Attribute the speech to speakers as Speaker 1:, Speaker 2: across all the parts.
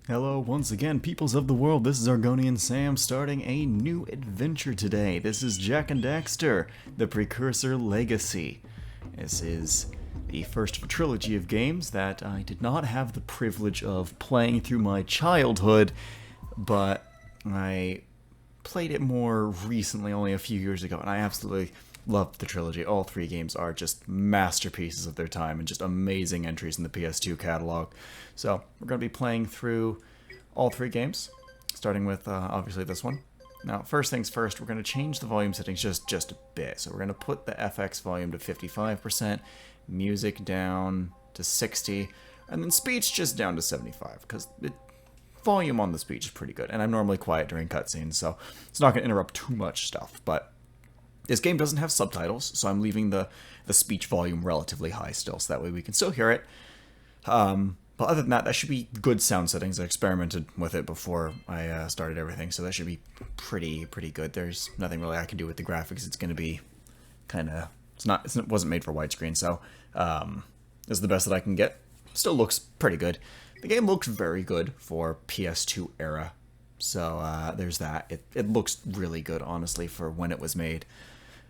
Speaker 1: Hello once again, peoples of the world. This is Argonian Sam starting a new adventure today. This is Jak and Daxter, the Precursor Legacy. This is the first of a trilogy of games that I did not have the privilege of playing through my childhood, but I played it more recently, only a few years ago, and I absolutely loved the trilogy. All three games are just masterpieces of their time and just amazing entries in the PS2 catalog. So we're going to be playing through all three games, starting with obviously this one. Now, first things first, we're going to change the volume settings just a bit. So we're going to put the FX volume to 55%, music down to 60, and then speech just down to 75, because volume on the speech is pretty good. And I'm normally quiet during cutscenes, so it's not going to interrupt too much stuff, but this game doesn't have subtitles, so I'm leaving the speech volume relatively high still, so that way we can still hear it. But other than that, that should be good sound settings. I experimented with it before I started everything, so that should be pretty good. There's nothing really I can do with the graphics. It's going to be kind of... It wasn't made for widescreen, so this is the best that I can get. Still looks pretty good. The game looks very good for PS2 era, so there's that. It looks really good, honestly, for when it was made.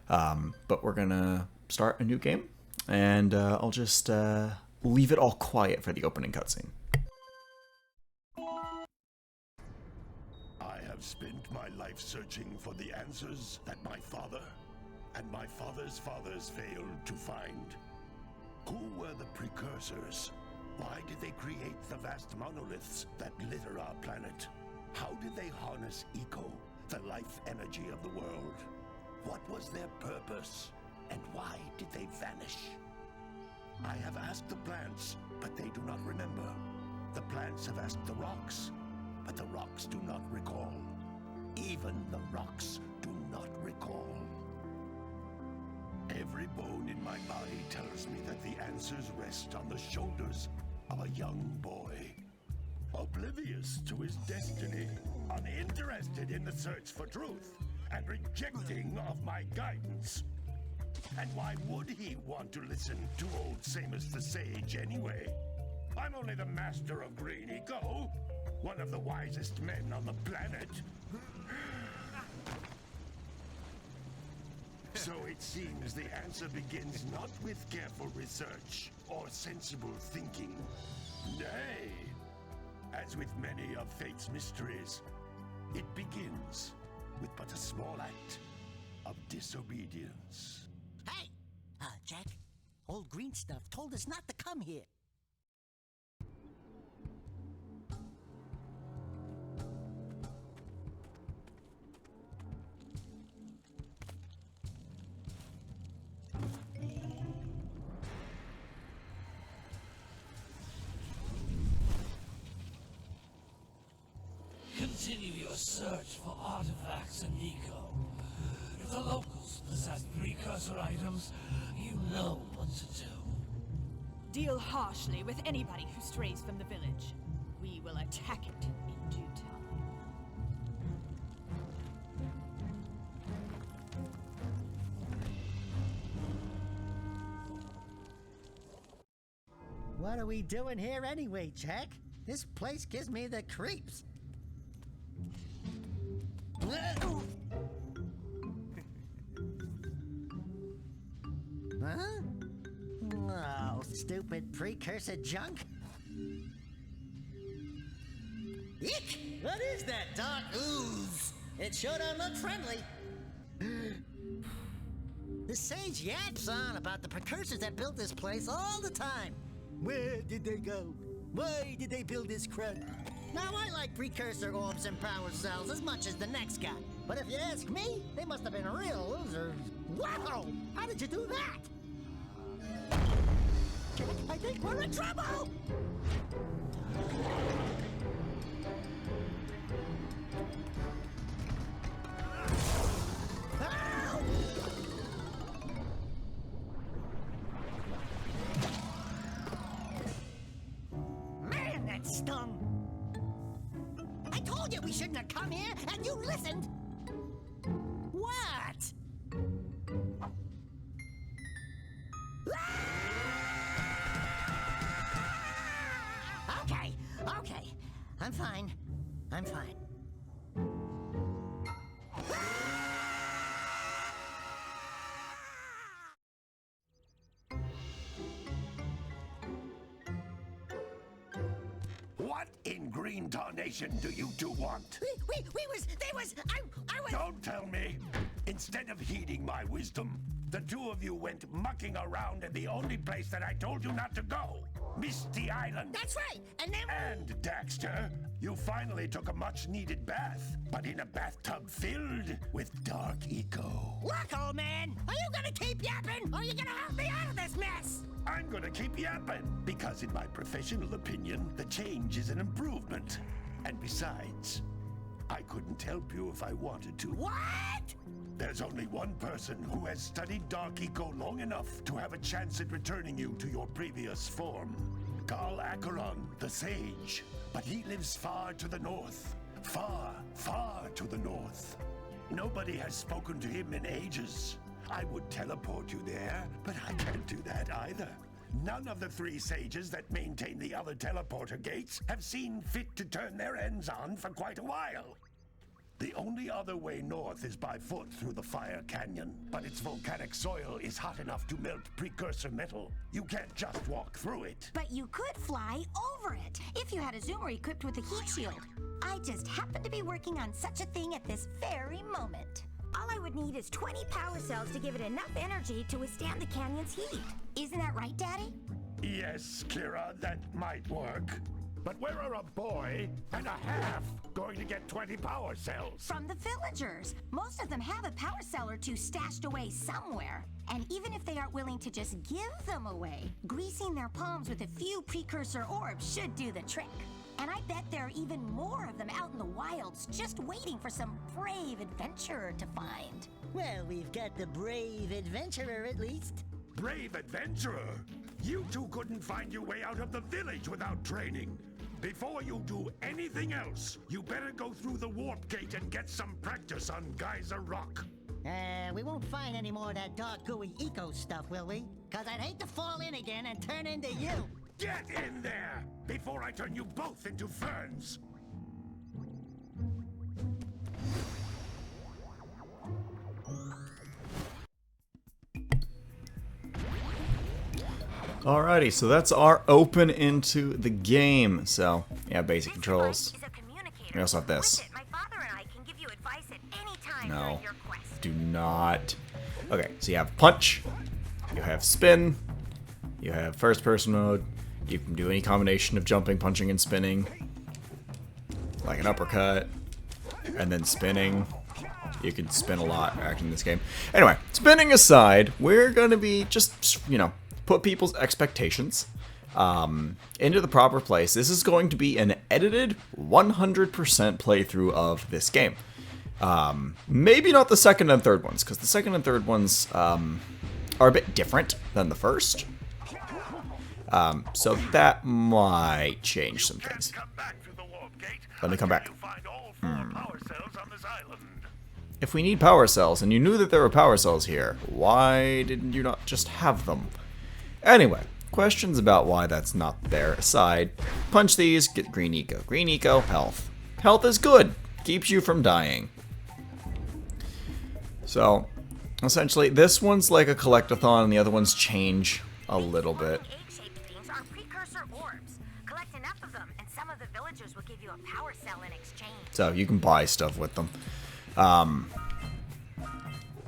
Speaker 1: But we're gonna start a new game, and I'll just leave it all quiet for the opening cutscene.
Speaker 2: I have spent my life searching for the answers that my father and my father's fathers failed to find. Who were the precursors? Why did they create the vast monoliths that litter our planet? How did they harness eco, the life energy of the world? What was their purpose, and why did they vanish? I have asked the plants, but they do not remember. The plants have asked the rocks, but the rocks do not recall. Even the rocks do not recall. Every bone in my body tells me that the answers rest on the shoulders of a young boy. Oblivious to his destiny, uninterested in the search for truth, and rejecting of my guidance. And why would he want to listen to old Samus the Sage anyway? I'm only the master of green eco, one of the wisest men on the planet. So it seems the answer begins not with careful research or sensible thinking. Nay, as with many of fate's mysteries, it begins with but a small act of disobedience.
Speaker 3: Hey! Jak, old green stuff told us not to come here.
Speaker 4: Continue your search for artifacts and eco. If the locals possess precursor items, you know what to do.
Speaker 5: Deal harshly with anybody who strays from the village. We will attack it in due time.
Speaker 3: What are we doing here anyway, Jak? This place gives me the creeps. Huh? Oh, stupid precursor junk. Eek! What is that dark ooze? It sure don't look friendly. The sage yaps on about the precursors that built this place all the time. Where did they go? Why did they build this crud? Now, I like precursor orbs and power cells as much as the next guy. But if you ask me, they must have been real losers. Wow! How did you do that? Jak, I think we're in trouble! Ow! Man, that stung! I told you we shouldn't have come here, and you listened! What? Okay, I'm fine. I'm fine.
Speaker 2: What in green tarnation do you two want?
Speaker 3: They was, I was...
Speaker 2: Don't tell me. Instead of heeding my wisdom, the two of you went mucking around in the only place that I told you not to go. Misty Island.
Speaker 3: That's right, and then...
Speaker 2: And, Daxter, you finally took a much-needed bath, but in a bathtub filled with dark eco.
Speaker 3: Look, old man, are you gonna keep yapping, or are you gonna help me out of this mess?
Speaker 2: I'm gonna keep yapping, because in my professional opinion, the change is an improvement. And besides, I couldn't help you if I wanted to.
Speaker 3: What?
Speaker 2: There's only one person who has studied Dark Eco long enough to have a chance at returning you to your previous form. Carl Acheron, the Sage. But he lives far to the north. Far, far to the north. Nobody has spoken to him in ages. I would teleport you there, but I can't do that either. None of the 3 sages that maintain the other teleporter gates have seen fit to turn their ends on for quite a while. The only other way north is by foot through the Fire Canyon, but its volcanic soil is hot enough to melt precursor metal. You can't just walk through it.
Speaker 6: But you could fly over it if you had a zoomer equipped with a heat shield. I just happen to be working on such a thing at this very moment. All I would need is 20 power cells to give it enough energy to withstand the canyon's heat. Isn't that right, Daddy?
Speaker 2: Yes, Kira, that might work. But where are a boy and a half going to get 20 power cells?
Speaker 6: From the villagers. Most of them have a power cell or 2 stashed away somewhere. And even if they aren't willing to just give them away, greasing their palms with a few precursor orbs should do the trick. And I bet there are even more of them out in the wilds, just waiting for some brave adventurer to find.
Speaker 3: Well, we've got the brave adventurer at least.
Speaker 2: Brave adventurer? You two couldn't find your way out of the village without training. Before you do anything else, you better go through the warp gate and get some practice on Geyser Rock.
Speaker 3: We won't find any more of that dark gooey eco stuff, will we? Cause I'd hate to fall in again and turn into you.
Speaker 2: Get in there before I turn you both into ferns.
Speaker 1: Alrighty, so that's our open into the game. So, yeah, basic controls. We also have this. No, do not. Okay, so you have punch, you have spin, you have first person mode, you can do any combination of jumping, punching, and spinning, like an uppercut, and then spinning. You can spin a lot actually in this game. Anyway, spinning aside, we're going to be just, you know, put people's expectations into the proper place. This is going to be an edited 100% playthrough of this game. Maybe not the second and third ones, because the second and third ones are a bit different than the first. So that might change some things. Let me come back. If we need power cells, and you knew that there were power cells here, why didn't you not just have them? Anyway, questions about why that's not there aside, punch these, get green eco. Green eco, health. Health is good, keeps you from dying. So, essentially, this one's like a collectathon, and the other ones change a little bit.
Speaker 6: Egg-shaped things are precursor orbs. Collect enough of them, and some of the villagers will give you a power cell in exchange.
Speaker 1: So you can buy stuff with them.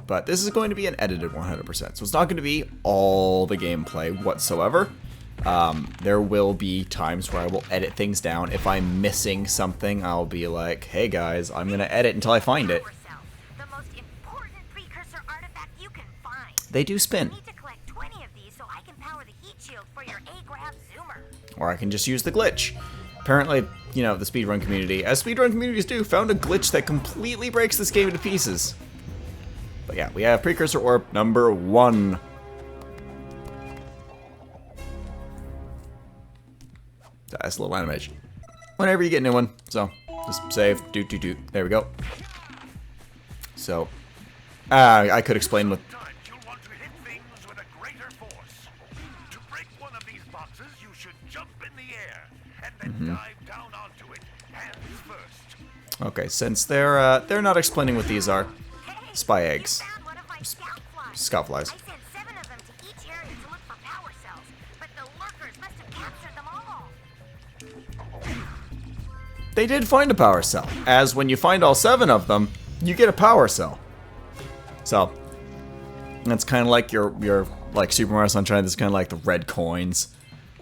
Speaker 1: But this is going to be an edited 100%, so it's not going to be all the gameplay whatsoever. There will be times where I will edit things down. If I'm missing something, I'll be like, hey guys, I'm going to edit until I find it.
Speaker 6: The most important precursor artifact you can find.
Speaker 1: They do spin.
Speaker 6: I need to collect 20 of these so I can power the heat shield for your A-Grab zoomer.
Speaker 1: Or I can just use the glitch. Apparently, you know, the speedrun community, as speedrun communities do, found a glitch that completely breaks this game to pieces. But yeah, we have precursor orb number 1. That's a little animation. Whenever you get a new one, so just save, do. There we go. So, I could explain what.
Speaker 2: You'll want to hit things with a greater force. To break one of these boxes, you should jump in the air and then dive down onto it, first.
Speaker 1: Okay, since they're not explaining what these are. Spy eggs.
Speaker 6: Found one of my
Speaker 1: Scout flies.
Speaker 6: I sent 7 of them to each area to look for power cells, but the lurkers must have captured them all.
Speaker 1: They did find a power cell, as when you find all 7 of them, you get a power cell. So, that's kind of like your like Super Mario Sunshine. This is kind of like the red coins.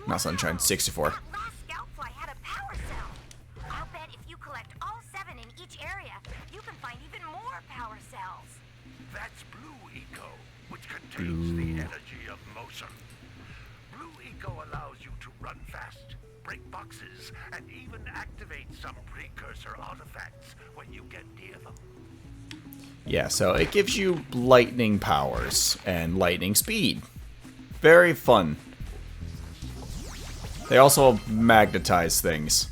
Speaker 1: Not Sunshine, 64.
Speaker 6: That last scout fly had a power cell. I'll bet if you collect all 7 in each area, you can find even more power cells.
Speaker 2: That's Blue Eco, which contains the energy of motion. Blue Eco allows you to run fast, break boxes, and even activate some precursor artifacts when you get near them.
Speaker 1: Yeah, so it gives you lightning powers and lightning speed. Very fun. They also magnetize things.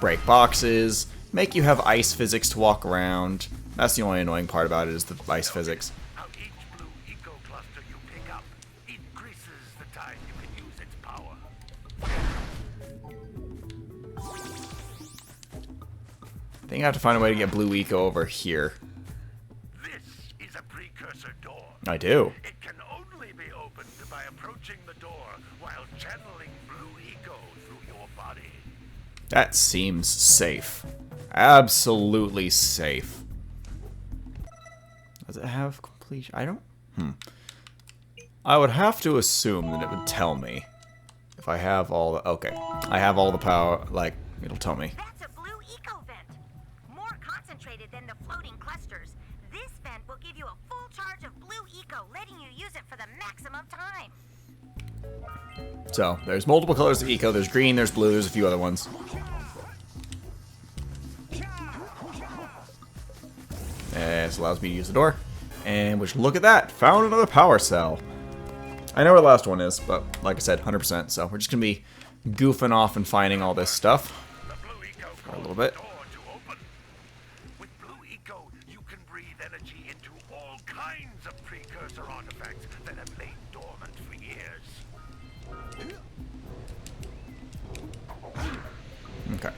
Speaker 1: Break boxes, make you have ice physics to walk around. That's the only annoying part about it, is the ice physics.
Speaker 2: How each Blue Eco cluster you pick up increases the time you can use its power.
Speaker 1: I think I have to find a way to get Blue Eco over here.
Speaker 2: This is a precursor door.
Speaker 1: I do.
Speaker 2: It can only be opened by approaching the door while channeling Blue Eco through your body.
Speaker 1: That seems safe. Absolutely safe. Does it have completion? I don't... I would have to assume that it would tell me. If I have all the... Okay. I have all the power. Like, it'll tell me.
Speaker 6: That's a Blue Eco vent. More concentrated than the floating clusters. This vent will give you a full charge of Blue Eco, letting you use it for the maximum time.
Speaker 1: So, there's multiple colors of Eco. There's green, there's blue, there's a few other ones. And this allows me to use the door. And which, look at that! Found another power cell. I know where the last one is, but like I said, 100%. So we're just going to be goofing off and finding all this stuff
Speaker 2: The Blue Eco
Speaker 1: for a little bit.
Speaker 2: door to open. With Blue Eco, you can breathe energy into all kinds of precursor artifacts that have lain dormant for years.
Speaker 1: Okay.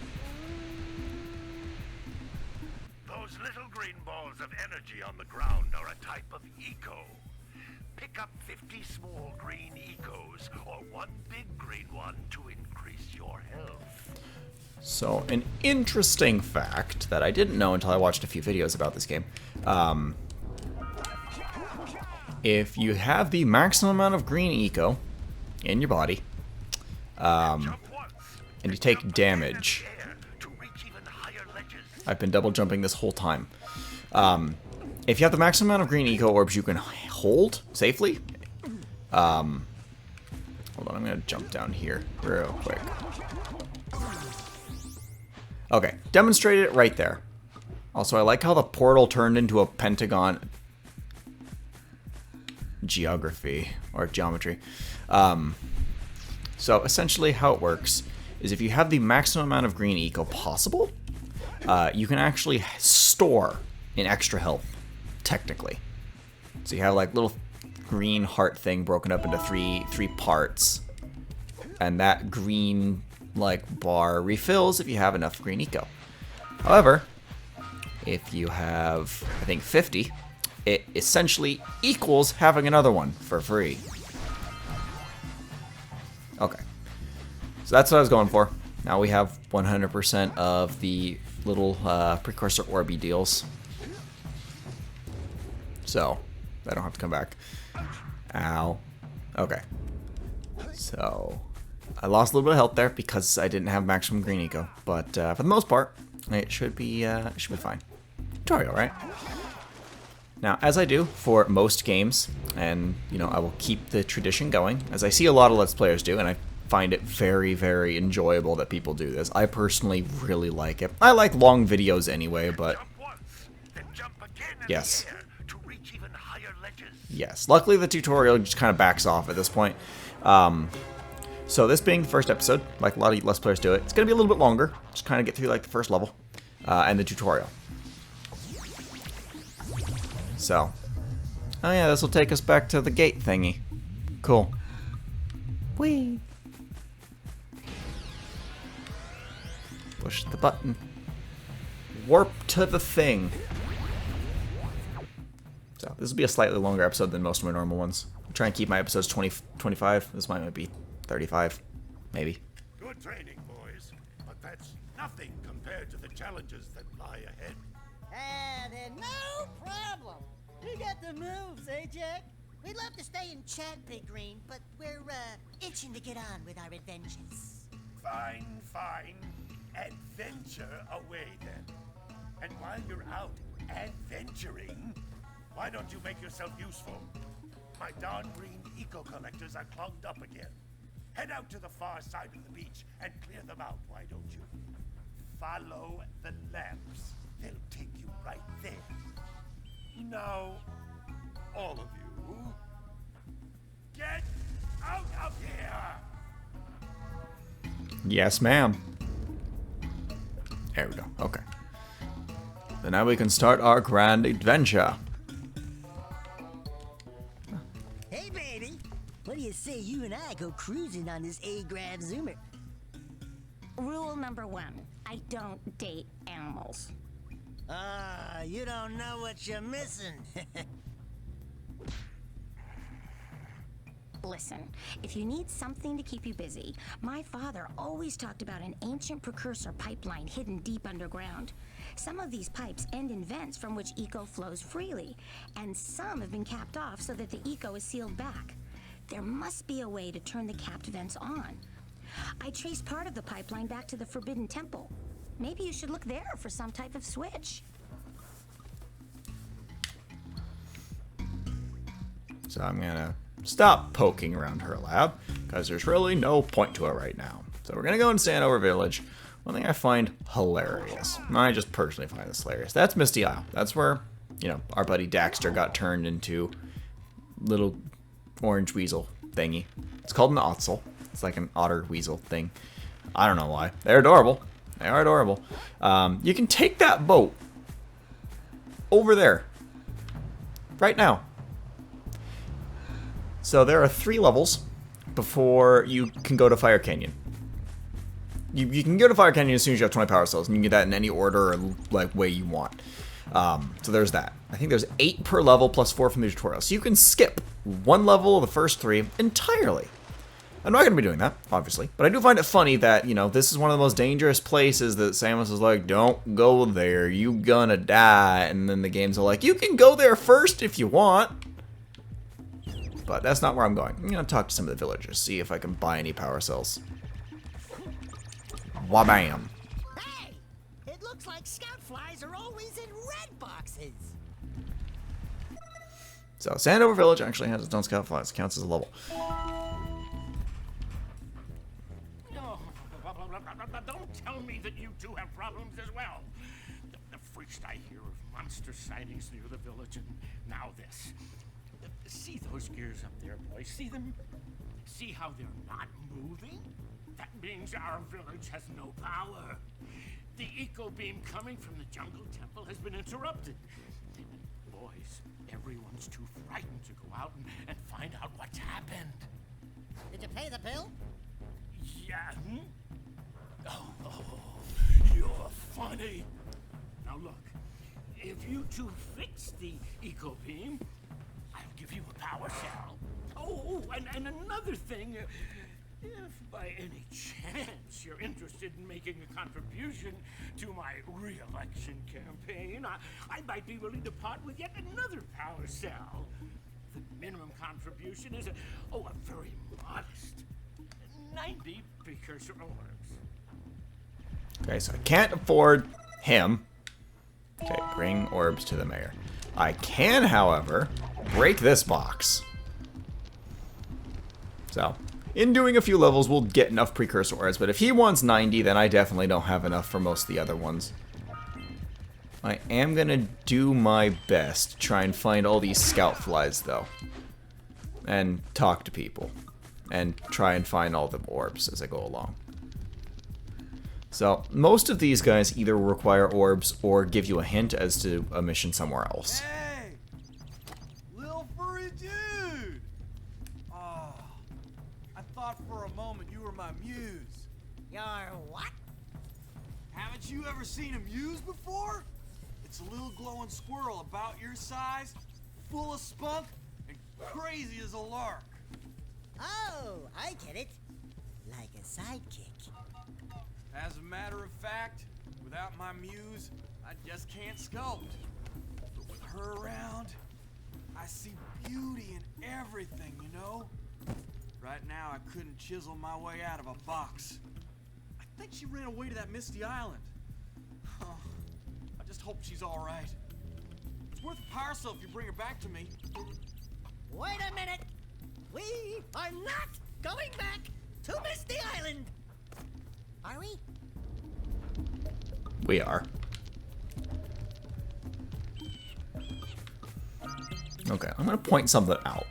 Speaker 2: Those little green balls of energy on the ground are a type of eco. Pick up 50 small green ecos or one big green one to increase your health.
Speaker 1: So, an interesting fact that I didn't know until I watched a few videos about this game. If you have the maximum amount of green eco in your body,
Speaker 2: Jump once,
Speaker 1: and you take
Speaker 2: jump
Speaker 1: damage.
Speaker 2: again in the air to reach even higher ledges.
Speaker 1: I've been double jumping this whole time. If you have the maximum amount of green eco orbs you can hold safely, hold on, I'm gonna jump down here real quick. Okay, demonstrated it right there. Also, I like how the portal turned into a pentagon geography or geometry. So essentially how it works is if you have the maximum amount of green eco possible, you can actually store an extra health, technically. So you have like little green heart thing broken up into three parts, and that green like bar refills if you have enough green eco. However, if you have, I think, 50, it essentially equals having another one for free. Okay, so that's what I was going for. Now we have 100% of the little precursor Orby deals. So, I don't have to come back. Ow. Okay. So, I lost a little bit of health there because I didn't have maximum green eco. But for the most part, it should be fine. Tutorial, right? Now, as I do for most games, and, you know, I will keep the tradition going, as I see a lot of Let's Players do, and I find it very, very enjoyable that people do this. I personally really like it. I like long videos anyway, but...
Speaker 2: Jump once, then jump again in
Speaker 1: Yes.
Speaker 2: the air to reach even higher ledges.
Speaker 1: Yes. Luckily, the tutorial just kind of backs off at this point. So this being the first episode, like a lot of Let's Players do it, it's going to be a little bit longer. Just kind of get through like the first level and the tutorial. So, oh yeah, this will take us back to the gate thingy. Cool. Whee! Push the button. warp to the thing. So this will be a slightly longer episode than most of my normal ones. I'll try and keep my episodes 25. This might be 35, maybe.
Speaker 2: Good training, boys, but that's nothing compared to the challenges that lie ahead.
Speaker 3: Then no problem. We got the moves, eh, Jack? We'd love to stay in chat, Big Green, but we're, itching to get on with our adventures.
Speaker 2: Fine, fine. Adventure away, then. And while you're out adventuring, why don't you make yourself useful? My darn green eco-collectors are clogged up again. Head out to the far side of the beach and clear them out, why don't you? Follow the lamps. They'll take you right there. Now, all of you, get out of here!
Speaker 1: Yes, ma'am. There we go. Okay. So now we can start our grand adventure.
Speaker 3: Hey, baby. What do you say you and I go cruising on this A-Grab Zoomer?
Speaker 6: Rule number 1, I don't date animals.
Speaker 3: You don't know what you're missing.
Speaker 6: Listen, if you need something to keep you busy, my father always talked about an ancient precursor pipeline hidden deep underground. Some of these pipes end in vents from which eco flows freely, and some have been capped off so that the eco is sealed back. There must be a way to turn the capped vents on. I traced part of the pipeline back to the Forbidden Temple. Maybe you should look there for some type of switch.
Speaker 1: So I'm gonna stop poking around her lab, because there's really no point to it right now. So we're gonna go in Sandover Village. One thing I find hilarious, I just personally find this hilarious, that's Misty Isle. That's where, you know, our buddy Daxter got turned into little orange weasel thingy. It's called an otzel. It's like an otter weasel thing. I don't know why. They're adorable. They are adorable. You can take that boat over there right now. So there are 3 levels before you can go to Fire Canyon. You can go to Fire Canyon as soon as you have 20 power cells, and you can get that in any order or like way you want. So there's that. I think there's 8 per level plus 4 from the tutorial. So you can skip 1 level of the first 3 entirely. I'm not going to be doing that, obviously, but I do find it funny that, you know, this is one of the most dangerous places that Samus is like, don't go there, you gonna die, and then the games are like, you can go there first if you want. But that's not where I'm going. I'm going to talk to some of the villagers, see if I can buy any power cells. Wabam!
Speaker 3: Hey! It looks like scout flies are always in red boxes.
Speaker 1: So Sandover Village actually has its own scout flies. Counts as a level.
Speaker 2: Don't tell me that you two have problems as well. The first I hear of monster sightings near the village, and now this. See those gears up there, boys? See them? See how they're not moving? That means our village has no power. The eco beam coming from the jungle temple has been interrupted. Boys, everyone's too frightened to go out and find out what's happened.
Speaker 3: Did you pay the bill?
Speaker 2: Yeah. Oh, you're funny. Now look, if you two fix the eco beam, I'll give you a power cell. Oh, and another thing, if by any chance you're interested in making a contribution to my re-election campaign, I might be willing to part with yet another power cell. The minimum contribution is a very modest 90 precursor orbs.
Speaker 1: Okay, so I can't afford him. Okay, bring orbs to the mayor. I can, however, break this box. So, in doing a few levels, we'll get enough precursor orbs, but if he wants 90, then I definitely don't have enough for most of the other ones. I am gonna do my best to try and find all these scout flies, though. And talk to people. And try and find all the orbs as I go along. So, most of these guys either require orbs or give you a hint as to a mission somewhere else.
Speaker 7: Hey! Little furry dude! Oh, I thought for a moment you were my muse.
Speaker 3: Your what?
Speaker 7: Haven't you ever seen a muse before? It's a little glowing squirrel about your size, full of spunk, and crazy as a lark.
Speaker 3: Oh, I get it. Like a sidekick.
Speaker 7: As a matter of fact, without my muse, I just can't sculpt. But with her around, I see beauty in everything, you know? Right now, I couldn't chisel my way out of a box. I think she ran away to that misty island. Oh, I just hope she's all right. It's worth a power cell if you bring her back to me.
Speaker 3: Wait a minute. We are not going back to Misty Island. Are we?
Speaker 1: We are. Okay, I'm gonna point something out.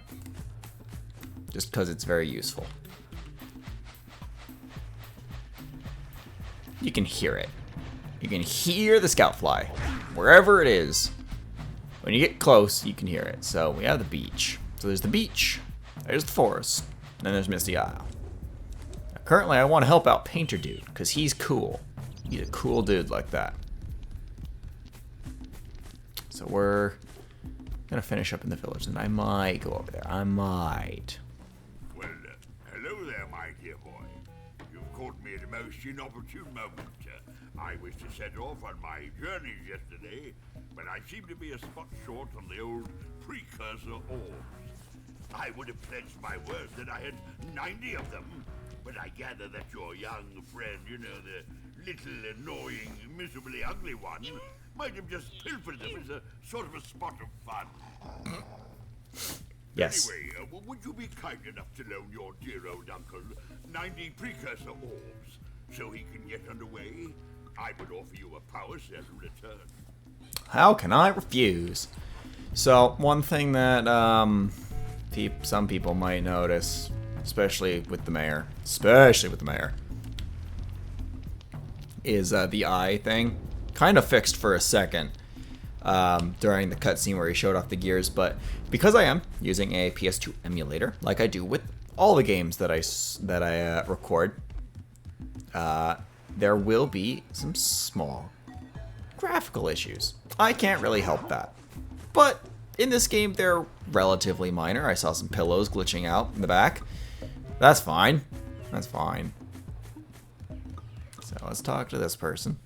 Speaker 1: Just because it's very useful. You can hear it. You can hear the scout fly. Wherever it is. When you get close, you can hear it. So we have the beach. So there's the beach. There's the forest. And then there's Misty Isle. Now, currently, I want to help out Painter Dude, because he's cool. He's a cool dude like that. So we're gonna finish up in the village, and I might go over there. I might.
Speaker 2: Well, hello there, my dear boy. You've caught me at a most inopportune moment. I was to set off on my journeys yesterday, but I seem to be a spot short on the old precursor orbs. I would have pledged my word that I had 90 of them, but I gather that your young friend, you know, the little annoying, miserably ugly one, might have just pilfered them as a sort of a spot of fun.
Speaker 1: Yes.
Speaker 2: Anyway, would you be kind enough to loan your dear old uncle 90 precursor orbs so he can get underway? I would offer you a power cell in return.
Speaker 1: How can I refuse? So, one thing that some people might notice, especially with the mayor, is the eye thing. Kind of fixed for a second during the cutscene where he showed off the gears, but because I am using a PS2 emulator, like I do with all the games that I record, there will be some small graphical issues. I can't really help that. But in this game, they're relatively minor. I saw some pillows glitching out in the back. That's fine. That's fine. So let's talk to this person.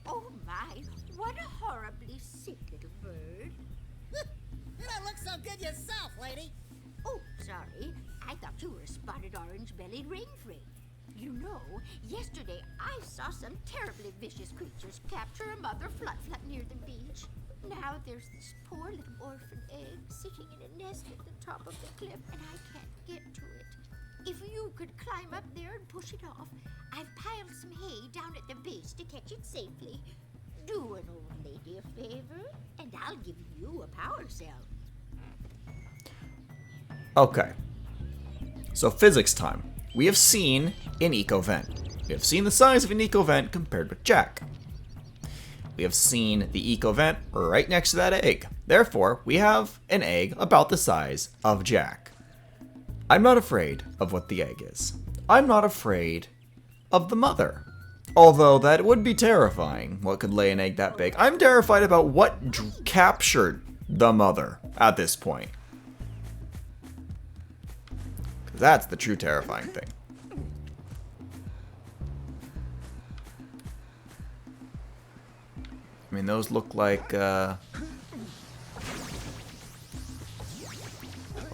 Speaker 6: Oh my, what a horribly sick little bird.
Speaker 3: You don't look so good yourself, lady.
Speaker 6: Oh, sorry. I thought you were a spotted orange-bellied rainfrey. You know, yesterday I saw some terribly vicious creatures capture a mother flut-flut near the beach. Now there's this poor little orphan egg sitting in a nest at the top of the cliff, and I can't get to it. If you could climb up there and push it off, I've piled some hay down at the base to catch it safely. Do an old lady a favor, and I'll give you a power cell.
Speaker 1: Okay. So physics time. We have seen an eco-vent. We have seen the size of an eco-vent compared with Jak. We have seen the eco-vent right next to that egg. Therefore, we have an egg about the size of Jak. I'm not afraid of what the egg is. I'm not afraid of the mother. Although that would be terrifying, what could lay an egg that big. I'm terrified about what captured the mother at this point. That's the true terrifying thing. I mean, those look like,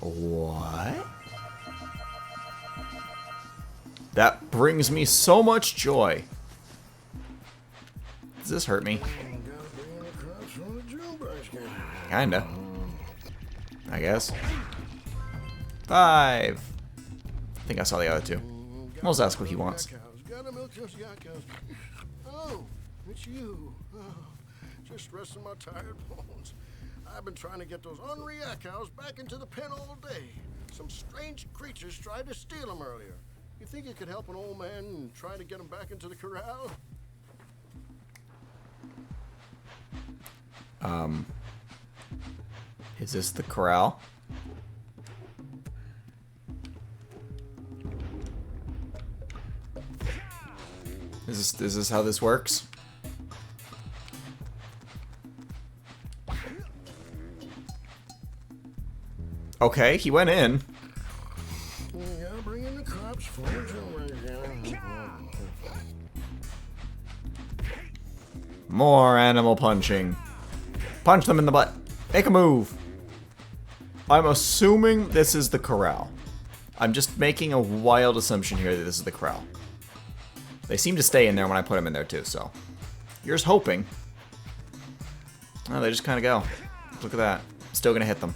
Speaker 1: what? That brings me so much joy. Does this hurt me? Kinda. I guess. 5. I think I saw the other 2. Let's ask what he wants.
Speaker 8: Oh, it's you. Oh, just resting my tired bones. I've been trying to get those ornery cows back into the pen all day. Some strange creatures tried to steal them earlier. You think you could help an old man and try to get them back into the corral?
Speaker 1: Is this the corral? Is this how this works? Okay, he went in.
Speaker 8: Yeah, bring in the cops. Forge
Speaker 1: More animal punching. Punch them in the butt. Make a move. I'm assuming this is the corral. I'm just making a wild assumption here that this is the corral. They seem to stay in there when I put them in there too, so. Here's hoping. Oh, they just kind of go. Look at that. Still gonna hit them.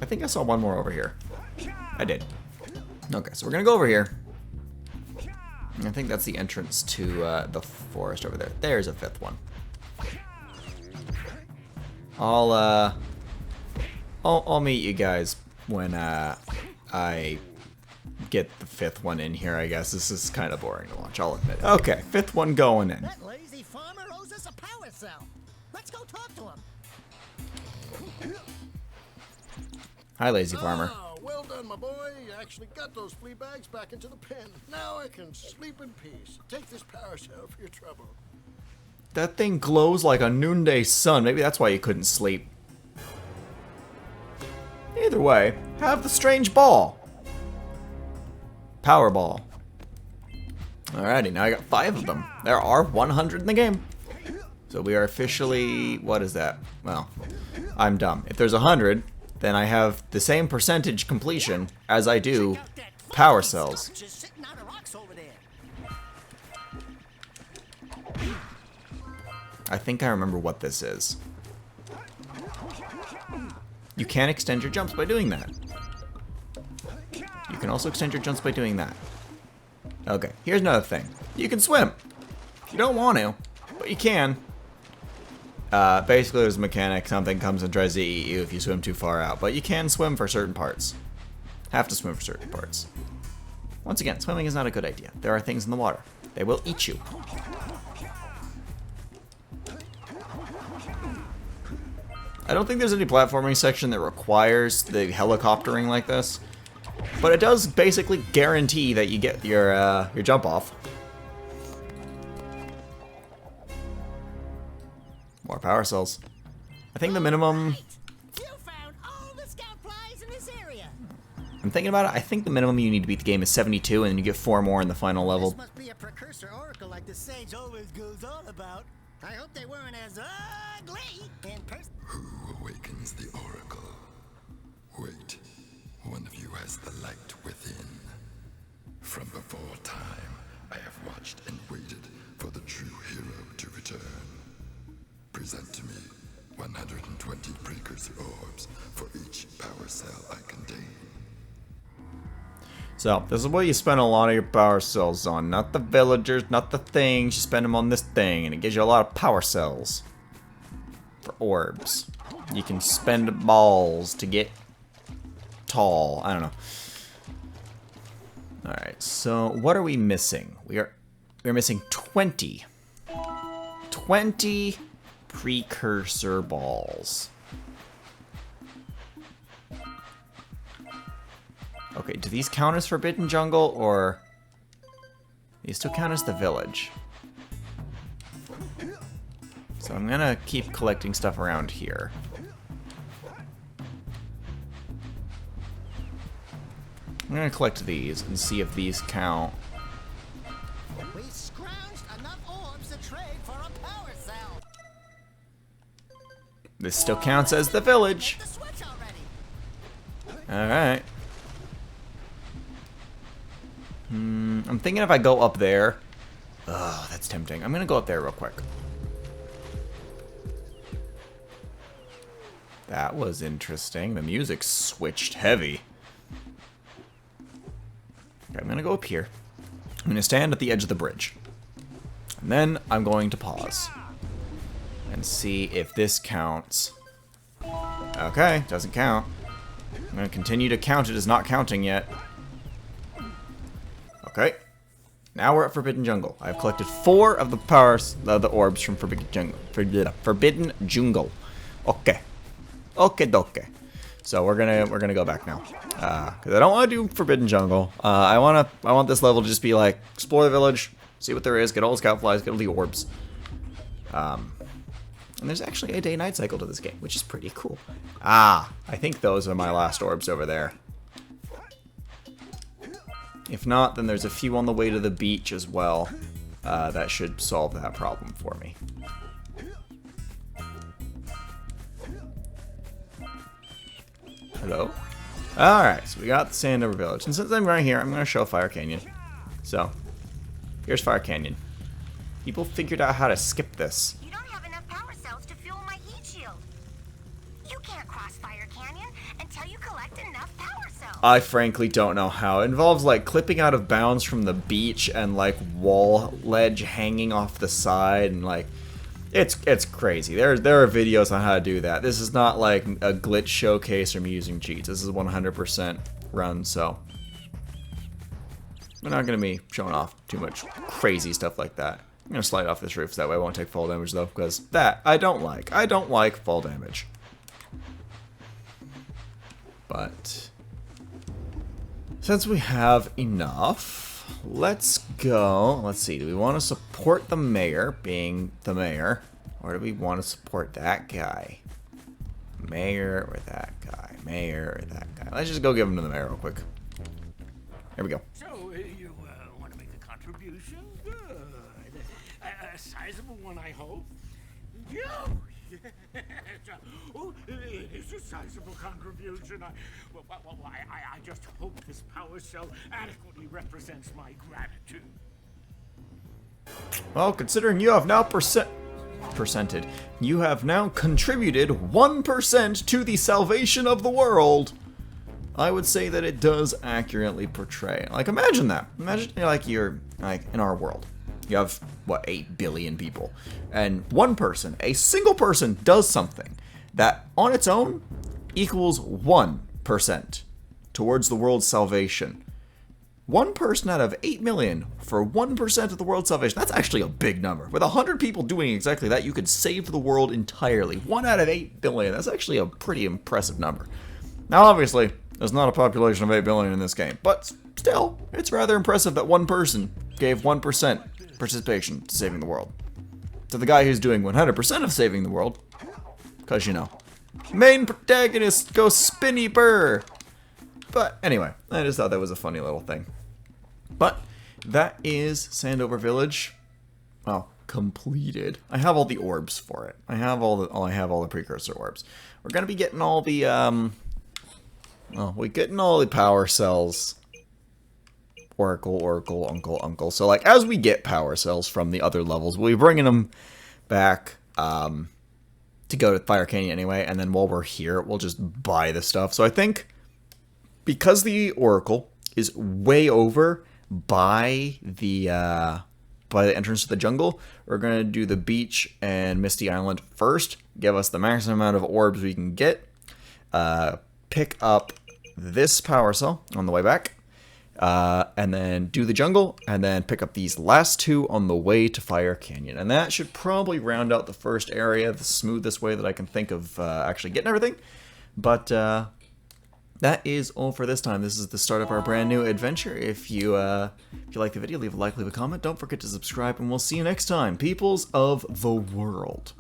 Speaker 1: I think I saw one more over here. I did. Okay, so we're gonna go over here. I think that's the entrance to the forest over there. There's a fifth one. I'll meet you guys when I get the fifth one in here. I guess this is kind of boring to watch. I'll admit it. Okay, fifth one going in.
Speaker 3: That lazy farmer owes us a power cell. Let's go talk to him.
Speaker 1: Hi, lazy farmer.
Speaker 8: Ah, well done, my boy. You actually got those flea bags back into the pen. Now I can sleep in peace. Take this power cell for your trouble.
Speaker 1: That thing glows like a noonday sun. Maybe that's why you couldn't sleep. Either way, have the strange ball. Power ball. Alrighty, now I got 5 of them. There are 100 in the game. So we are officially... What is that? Well, I'm dumb. If there's 100, then I have the same percentage completion as I do power cells. I think I remember what this is. You can extend your jumps by doing that. You can also extend your jumps by doing that. Okay, here's another thing. You can swim. You don't want to, but you can. Basically, there's a mechanic. Something comes and tries to eat you if you swim too far out. But you can swim for certain parts. Have to swim for certain parts. Once again, swimming is not a good idea. There are things in the water. They will eat you. I don't think there's any platforming section that requires the helicoptering like this. But it does basically guarantee that you get your jump off. More power cells. I think the minimum...
Speaker 3: You found all the scout flies in this area.
Speaker 1: I'm thinking about it. I think the minimum you need to beat the game is 72, and then you get 4 more in the final level.
Speaker 3: This must be a precursor oracle like the sage always goes on about. I hope they weren't as ugly in person.
Speaker 9: Who awakens the oracle? Wait, one of you has the light within. From before time, I have watched and waited for the true hero to return. Present to me 120 precursor orbs for each power cell I contain.
Speaker 1: So, this is what you spend a lot of your power cells on. Not the villagers, not the things. You spend them on this thing, and it gives you a lot of power cells. For orbs. You can spend balls to get tall. I don't know. Alright, so what are we missing? We're missing 20. 20 precursor balls. Okay, do these count as Forbidden Jungle, or... These still count as the village. So I'm gonna keep collecting stuff around here. I'm gonna collect these and see if these count.
Speaker 3: We scrounged enough orbs to trade for a power cell.
Speaker 1: This still counts as the village.
Speaker 3: The switch already.
Speaker 1: Alright. I'm thinking if I go up there... Ugh, that's tempting. I'm gonna go up there real quick. That was interesting. The music switched heavy. Okay, I'm gonna go up here. I'm gonna stand at the edge of the bridge. And then I'm going to pause. And see if this counts. Okay, doesn't count. I'm gonna continue to count it as not counting yet. Okay. Now we're at Forbidden Jungle. I've collected 4 of the orbs from Forbidden Jungle. Forbidden Jungle. Okay. Okay, doke. So we're gonna go back now, because I don't want to do Forbidden Jungle. I want this level to just be like explore the village, see what there is, get all the scout flies, get all the orbs. And there's actually a day-night cycle to this game, which is pretty cool. I think those are my last orbs over there. If not, then there's a few on the way to the beach as well. That should solve that problem for me. Hello? Alright, so we got the Sandover Village. And since I'm right here, I'm going to show Fire Canyon. So, here's Fire Canyon. People figured out how to skip this.
Speaker 6: You don't have enough power cells to fuel my heat shield. You can't cross Fire Canyon until you collect enough power cells.
Speaker 1: I frankly don't know how. It involves like clipping out of bounds from the beach and like wall ledge hanging off the side and like it's crazy. There are videos on how to do that. This is not like a glitch showcase or me using cheats. This is 100% run, so we're not gonna be showing off too much crazy stuff like that. I'm gonna slide off this roof so that way I won't take fall damage though, because that I don't like. I don't like fall damage. But since we have enough, let's go. Let's see. Do we want to support the mayor being the mayor? Or do we want to support that guy? Mayor or that guy? Mayor or that guy? Let's just go give him to the mayor real quick. Here we go.
Speaker 10: So, you want to make a contribution? Good. A sizable one, I hope. You! Oh, it's a sizable contribution. I just hope this power cell adequately represents my gratitude.
Speaker 1: Well, considering you have now you have now contributed 1% to the salvation of the world, I would say that it does accurately portray. Like, imagine that. Imagine you're like in our world. You have, what, 8 billion people. And one person, a single person, does something that, on its own, equals 1% towards the world's salvation. One person out of 8 million for 1% of the world's salvation. That's actually a big number. With 100 people doing exactly that, you could save the world entirely. 1 out of 8 billion. That's actually a pretty impressive number. Now, obviously, there's not a population of 8 billion in this game, but still, it's rather impressive that one person gave 1% participation to saving the world. To the guy who's doing 100% of saving the world, because, you know, main protagonist goes spinny burr. But anyway, I just thought that was a funny little thing. But that is Sandover Village. Well, completed. I have all the orbs for it. I have all the precursor orbs. We're gonna be getting all the we're getting all the power cells. Oracle, Uncle. So, like, as we get power cells from the other levels, we'll be bringing them back to go to Fire Canyon anyway, and then while we're here, we'll just buy the stuff. So I think, because the Oracle is way over by the entrance to the jungle, we're going to do the beach and Misty Island first, give us the maximum amount of orbs we can get, pick up this power cell on the way back, and then do the jungle, and then pick up these last 2 on the way to Fire Canyon. And that should probably round out the first area the smoothest way that I can think of actually getting everything. But that is all for this time. This is the start of our brand new adventure. If you like the video, leave a like, leave a comment. Don't forget to subscribe, and we'll see you next time, peoples of the world.